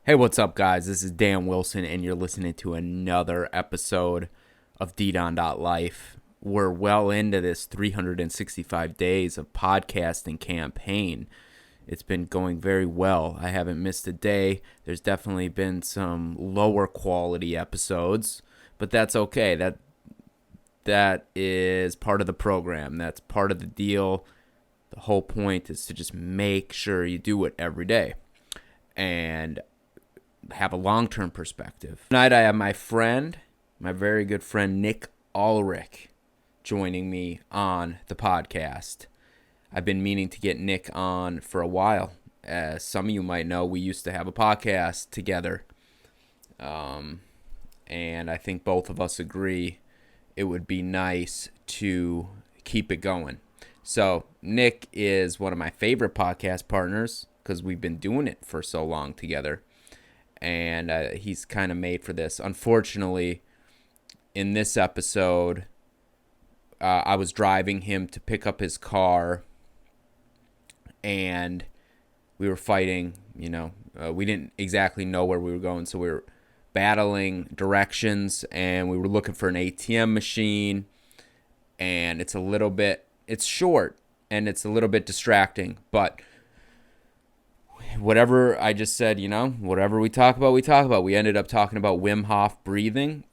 Hey, what's up, guys? This is Dan Wilson, and you're listening to another episode of ddon.life. We're well into this 365 days of podcasting campaign. It's been going very well. I haven't missed a day. There's definitely been some lower quality episodes, but that's okay. That is part of the program. That's part of the deal. The whole point is to just make sure you do it every day and have a long-term perspective. Tonight I have my very good friend Nick Ulrich joining me on the podcast. I've been meaning to get Nick on for a while. As some of you might know, we used to have a podcast together. And I think both of us agree it would be nice to keep it going. So Nick is one of my favorite podcast partners because we've been doing it for so long together. And he's kind of made for this. Unfortunately, in this episode, I was driving him to pick up his car, and we were fighting. We didn't exactly know where we were going, so we were battling directions, and we were looking for an ATM machine, and it's short, and it's a little bit distracting, but whatever I just said, whatever we talk about, we talk about. We ended up talking about Wim Hof breathing.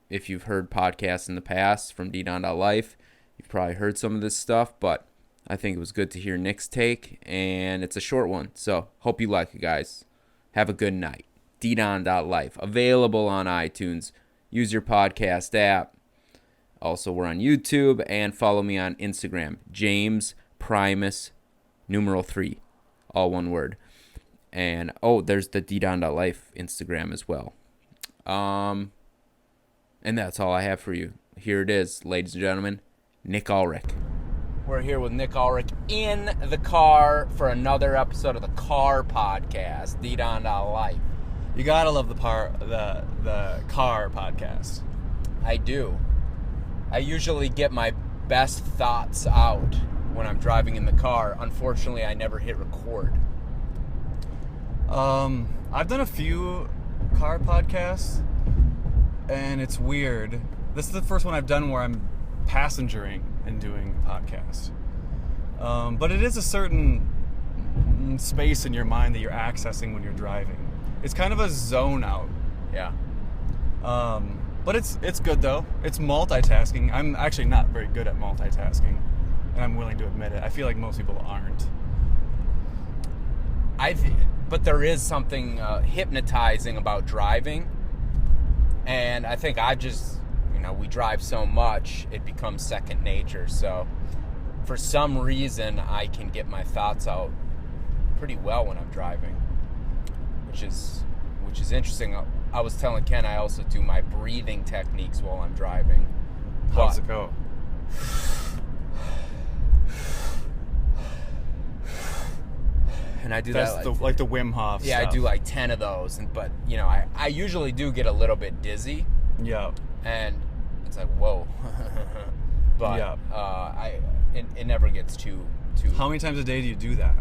If you've heard podcasts in the past from ddon.life, you've probably heard some of this stuff, but I think it was good to hear Nick's take, and it's a short one. So hope you like it, guys. Have a good night. ddon.life, available on iTunes. Use your podcast app. Also, we're on YouTube, and follow me on Instagram, James Primus, numeral 3. All one word. And, there's the ddon.life Instagram as well. And that's all I have for you. Here it is, ladies and gentlemen, Nick Ulrich. We're here with Nick Ulrich in the car for another episode of the Car Podcast, ddon.life. You gotta love the car podcast. I do. I usually get my best thoughts out when I'm driving in the car. Unfortunately, I never hit record. I've done a few car podcasts, and it's weird. This is the first one I've done where I'm passengering and doing a podcast. But it is a certain space in your mind that you're accessing when you're driving. It's kind of a zone out. Yeah. But it's good though. It's multitasking. I'm actually not very good at multitasking. And I'm willing to admit it. I feel like most people aren't. But there is something hypnotizing about driving. And I think we drive so much, it becomes second nature. So for some reason, I can get my thoughts out pretty well when I'm driving, which is interesting. I was telling Ken I also do my breathing techniques while I'm driving. How's it go? And I do That's that like the Wim Hof stuff. I do like 10 of those, but I usually do get a little bit dizzy. Yeah. And it's like, whoa. But yeah. It never gets too. How many times a day do you do that?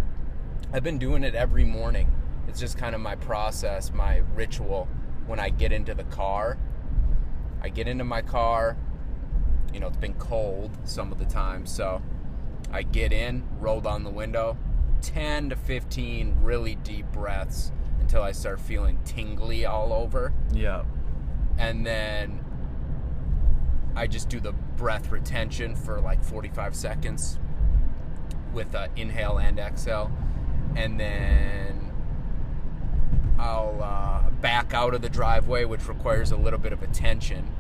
I've been doing it every morning. It's just kind of my process, my ritual. When I get into the car, I get into my car. It's been cold some of the time, so I get in, roll down the window, 10 to 15 really deep breaths until I start feeling tingly all over. Yeah. And then I just do the breath retention for like 45 seconds with inhale and exhale. And then I'll back out of the driveway, which requires a little bit of attention.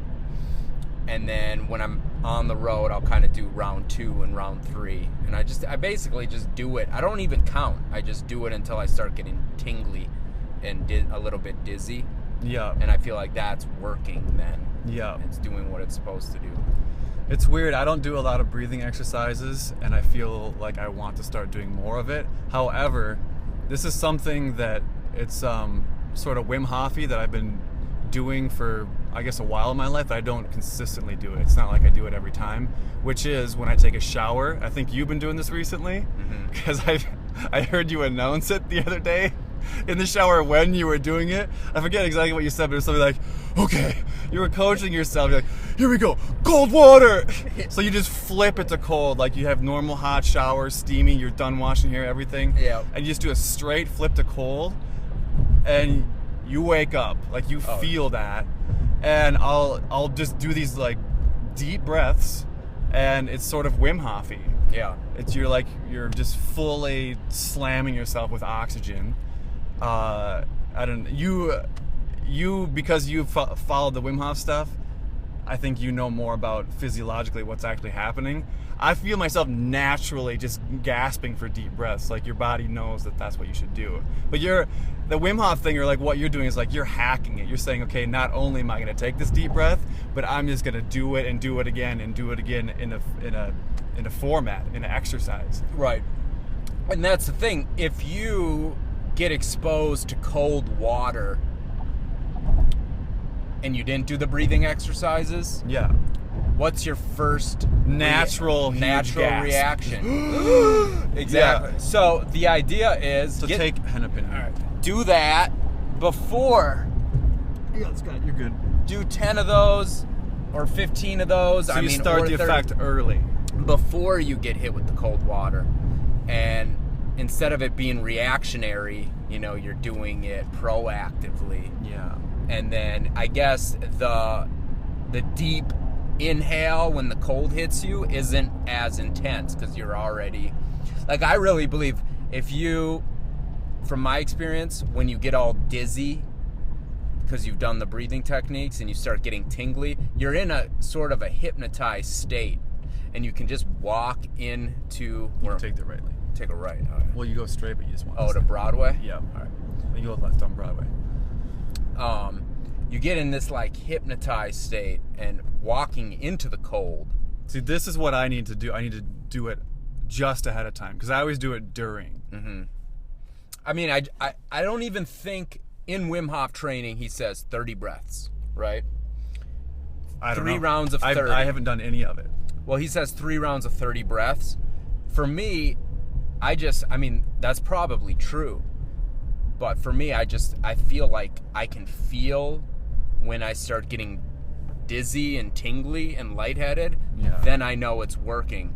And then when I'm on the road, I'll kind of do round 2 and round 3. And I basically just do it. I don't even count. I just do it until I start getting tingly and a little bit dizzy. Yeah. And I feel like that's working then. Yeah. It's doing what it's supposed to do. It's weird. I don't do a lot of breathing exercises, and I feel like I want to start doing more of it. However, this is something that it's sort of Wim Hof-y that I've been doing for, I guess, a while in my life. I don't consistently do it. It's not like I do it every time, which is when I take a shower. I think you've been doing this recently, because I heard you announce it the other day. in the shower when you were doing it. I forget exactly what you said, but it was something like, okay, you were coaching yourself. You're like, here we go, cold water. So you just flip it to cold, like you have normal hot showers, steamy, you're done washing hair, everything. Yeah. And you just do a straight flip to cold, and you wake up, like you feel that. And I'll just do these like deep breaths, and it's sort of Wim Hof-y. Yeah. It's you're just fully slamming yourself with oxygen. You because you followed the Wim Hof stuff, I think you know more about physiologically what's actually happening. I feel myself naturally just gasping for deep breaths. Like your body knows that that's what you should do. But the Wim Hof thing, or like what you're doing is like you're hacking it. You're saying, okay, not only am I going to take this deep breath, but I'm just going to do it and do it again and do it again in a format, in an exercise. Right. And that's the thing. If you get exposed to cold water and you didn't do the breathing exercises, Yeah. what's your first Natural reaction? Exactly. Yeah. So the idea is So take Hennepin. all right, do that before. Yeah, it's good. You're good. Do 10 of those or 15 of those. So you start or the 30 effect early. before you get hit with the cold water. And instead of it being reactionary, you're doing it proactively. Yeah. And then I guess the deep inhale when the cold hits you isn't as intense because you're already, like, I really believe if you, from my experience, when you get all dizzy because you've done the breathing techniques and you start getting tingly, you're in a sort of a hypnotized state, and you can just walk into Take the right lane. take a right. All right. Well, you go straight, but you just want To Broadway. Yeah. All right. You go left on Broadway. You get in this like hypnotized state and walking into the cold. See, this is what I need to do. I need to do it just ahead of time because I always do it during. Mm-hmm. I mean, I don't even think in Wim Hof training he says 30 breaths, right? I don't know. 3 rounds of 30. I haven't done any of it. Well, he says 3 rounds of 30 breaths. For me, I mean, that's probably true. But for me, I feel like I can feel when I start getting dizzy and tingly and lightheaded, then I know it's working.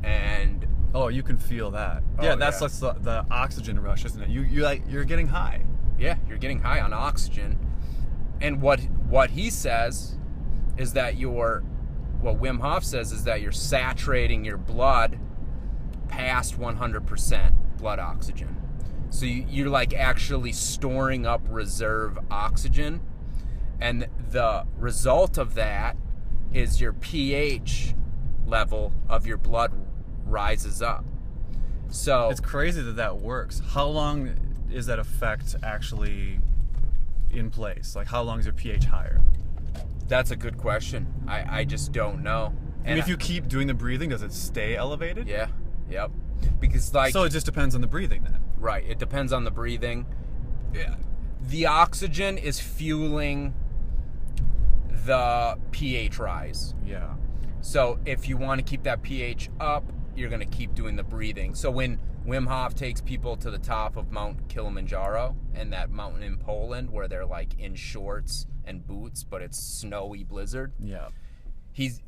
And oh, you can feel that. Yeah, that's the oxygen rush, isn't it? You're getting high. Yeah, you're getting high on oxygen. And what he says is that what Wim Hof says is that you're saturating your blood past 100% blood oxygen. So you're like actually storing up reserve oxygen. And the result of that is your pH level of your blood rises up. So it's crazy that works. How long is that effect actually in place? Like, how long is your pH higher? That's a good question. I just don't know. And if you keep doing the breathing, does it stay elevated? Yeah. Yep. Because so it just depends on the breathing then. Right. It depends on the breathing. The oxygen is fueling the pH rise. Yeah. So if you want to keep that pH up, you're going to keep doing the breathing. So when Wim Hof takes people to the top of Mount Kilimanjaro, and that mountain in Poland where they're like in shorts and boots, but it's snowy blizzard. Yeah.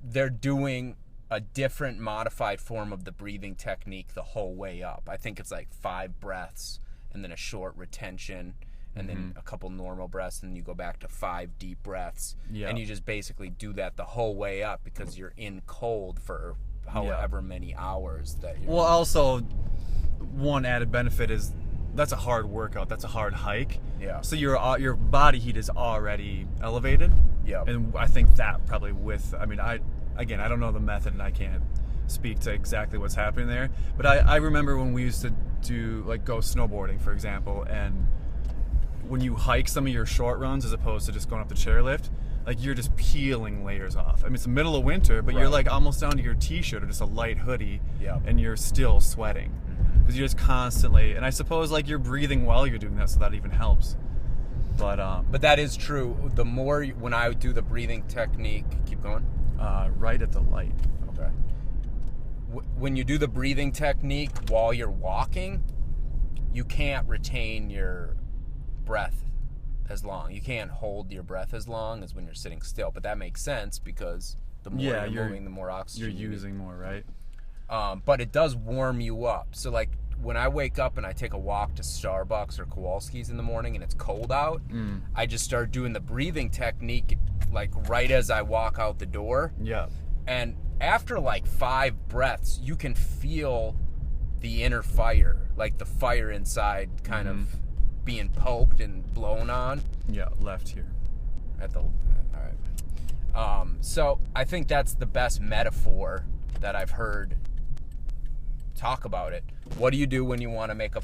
They're doing a different modified form of the breathing technique the whole way up. I think it's like 5 breaths and then a short retention and then a couple normal breaths, and you go back to 5 deep breaths. Yeah. And you just basically do that the whole way up because you're in cold for however many hours that you're also, one added benefit is that's a hard workout. That's a hard hike. Yeah. So your body heat is already elevated. Yeah. And I think that probably I don't know the method and I can't speak to exactly what's happening there. But I remember when we used to go snowboarding, for example, and when you hike some of your short runs as opposed to just going up the chairlift, like you're just peeling layers off. I mean, it's the middle of winter, but you're like almost down to your t-shirt or just a light hoodie, and you're still sweating because you're just constantly. And I suppose like you're breathing while you're doing that, so that even helps. But that is true. The more when I do the breathing technique, keep going. Right at the light. Okay. When you do the breathing technique while you're walking, you can't retain your breath as long. You can't hold your breath as long as when you're sitting still. But that makes sense because the more you're moving, the more oxygen you're using more, right? But it does warm you up. So like when I wake up and I take a walk to Starbucks or Kowalski's in the morning and it's cold out, I just start doing the breathing technique like right as I walk out the door. Yeah. And after like 5 breaths, you can feel the inner fire, like the fire inside kind of being poked and blown on. Yeah, left here. All right. So I think that's the best metaphor that I've heard talk about it. What do you do when you want to make a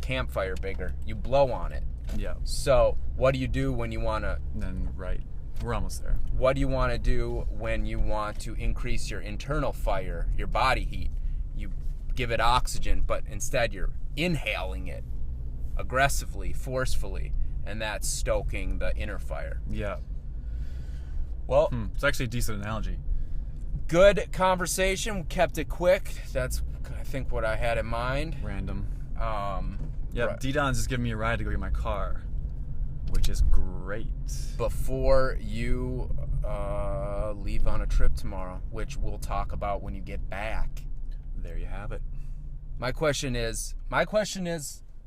campfire bigger? You blow on it. Yeah. So what do you do when you want to... Then right. We're almost there. What do you want to do when you want to increase your internal fire, your body heat? You give it oxygen, but instead you're inhaling it aggressively, forcefully, and that's stoking the inner fire. Yeah. Well, It's actually a decent analogy. good conversation. Kept it quick. That's, I think, what I had in mind. Random. Yeah, right. ddon's just giving me a ride to go get my car, which is great. Before you leave on a trip tomorrow, which we'll talk about when you get back. There you have it. My question is,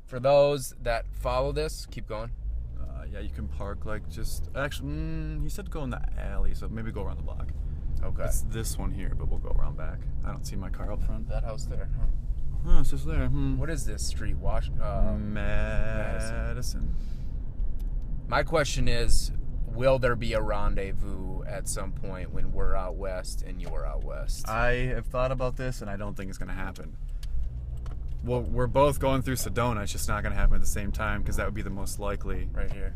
for those that follow this, keep going. Yeah, you can park like just... Actually, he said go in the alley, so maybe go around the block. Okay. It's this one here, but we'll go around back. I don't see my car up front. That house there. Huh. Oh, it's just there. What is this street? Madison. My question is, will there be a rendezvous at some point when we're out west and you're out west? I have thought about this, and I don't think it's going to happen. Well, we're both going through Sedona. It's just not going to happen at the same time because that would be the most likely. Right here.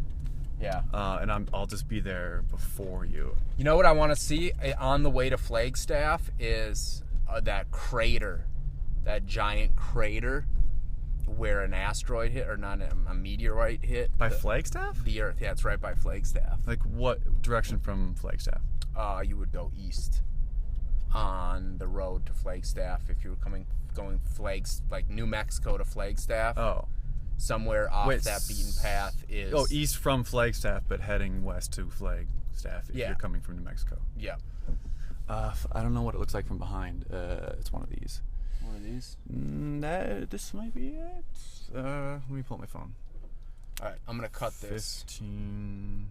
Yeah. And I'll just be there before you. You know what I want to see on the way to Flagstaff is that crater, that giant crater where an asteroid hit, or not a meteorite hit. By Flagstaff? The Earth. Yeah, it's right by Flagstaff. Like what direction from Flagstaff? You would go east on the road to Flagstaff if you were going like New Mexico to Flagstaff. Oh. Somewhere off that beaten path is... Oh, east from Flagstaff, but heading west to Flagstaff if you're coming from New Mexico. Yeah. I don't know what it looks like from behind. It's one of these. One of these? This might be it. Let me pull up my phone. All right, I'm going to cut this. 15...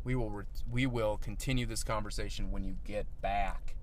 We will continue this conversation when you get back.